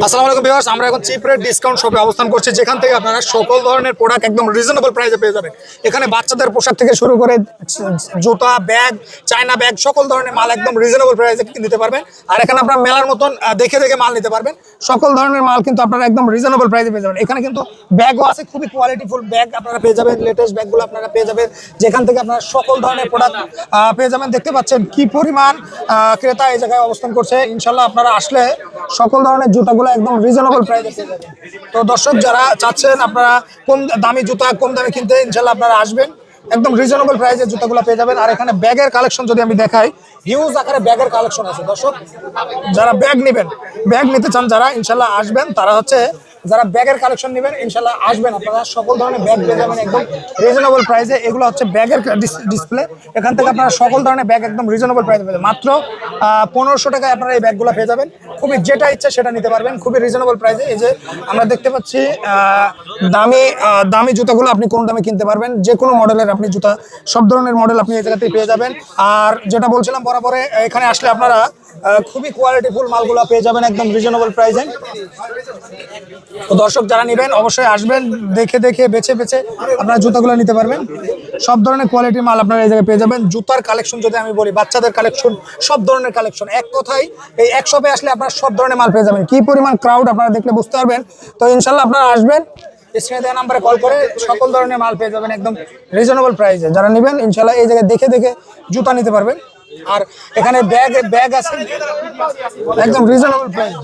আসসালামু আলাইকুম ভিউয়ার্স, আমরা এখন চিপ রেট ডিসকাউন্ট শপে অবস্থান করছি, যেখান থেকে আপনারা সকল ধরনের প্রোডাক্ট একদম রিজনেবল প্রাইসে পেয়ে যাবেন। এখানে বাচ্চাদের পোশাক থেকে শুরু করে জুতা, ব্যাগ, চায়না ব্যাগ, সকল ধরনের মাল একদম রিজনেবল প্রাইসে নিতে পারবেন। আর এখানে আপনারা মেলার মতন দেখে দেখে মাল নিতে পারবেন। সকল ধরনের মাল কিন্তু আপনারা একদম রিজনেবল প্রাইসে পেয়ে যাবেন। এখানে কিন্তু ব্যাগও আছে, খুবই কোয়ালিটিফুল ব্যাগ আপনারা পেয়ে যাবেন। লেটেস্ট ব্যাগগুলো আপনারা পেয়ে যাবেন, যেখান থেকে আপনারা সকল ধরনের প্রোডাক্ট পেয়ে যাবেন। দেখতে পাচ্ছেন কি পরিমাণ ক্রেতা এই জায়গায় অবস্থান করছে। ইনশাল্লাহ আপনারা আসলে সকল ধরনের জুতাগুলো একদম রিজনেবল প্রাইসে পেয়ে যাবেন। তো দর্শক যারা চাচ্ছেন আপনারা কম দামি জুতা কম দামে কিনতে, ইনশাল্লাহ আপনারা আসবেন, একদম রিজনেবল প্রাইসে জুতাগুলো পেয়ে যাবেন। আর এখানে ব্যাগের কালেকশন যদি আমি দেখাই, হিউজ আকারে ব্যাগের কালেকশন আছে। দর্শক যারা ব্যাগ নেবেন, ব্যাগ নিতে চান যারা, ইনশাল্লাহ আসবেন। তারা হচ্ছে যারা ব্যাগের কালেকশন নেবেন, ইনশাল্লাহ আসবেন, আপনারা সকল ধরনের ব্যাগ পেয়ে যাবেন একদম রিজনেবল প্রাইসে। এগুলো হচ্ছে ব্যাগের ডিসপ্লে। এখান থেকে আপনারা সকল ধরনের ব্যাগ একদম রিজনেবল প্রাইসে পেয়ে যাবেন। মাত্র 1500 টাকায় আপনারা এই ব্যাগগুলো পেয়ে যাবেন। খুবই যেটা ইচ্ছা সেটা নিতে পারবেন, খুবই রিজনেবল প্রাইসে। এই যে আমরা দেখতে পাচ্ছি দামি জুতাগুলো আপনি কোন দামে কিনতে পারবেন, যে কোনো মডেলের আপনি জুতা, সব ধরনের মডেল আপনি এই জায়গাতেই পেয়ে যাবেন। আর যেটা বলছিলাম, বরাবরে এখানে আসলে আপনারা খুবই কোয়ালিটিফুল মালগুলো পেয়ে যাবেন একদম রিজনেবল প্রাইসে। তো দর্শক যারা নেবেন অবশ্যই আসবেন, দেখে দেখে বেছে বেছে আপনারা জুতাগুলো নিতে পারবেন। সব ধরনের কোয়ালিটির মাল আপনারা এই জায়গায় পেয়ে যাবেন। জুতার কালেকশন যদি আমি বলি, বাচ্চাদের কালেকশন, সব ধরনের কালেকশন, এক কথায় এই এক শপে আসলে আপনারা সব ধরনের মাল পেয়ে যাবেন। কি পরিমাণ ক্রাউড আপনারা দেখলে বুঝতে পারবেন। তো ইনশাল্লাহ আপনারা আসবেন, স্ক্রিনে দেওয়া নাম্বারে কল করে সকল ধরনের মাল পেয়ে যাবেন একদম রিজনেবল প্রাইসে। যারা নেবেন ইনশাল্লাহ এই জায়গায় দেখে দেখে জুতা নিতে পারবেন। আর এখানে ব্যাগ আছে একদম রিজনেবল প্রাইস।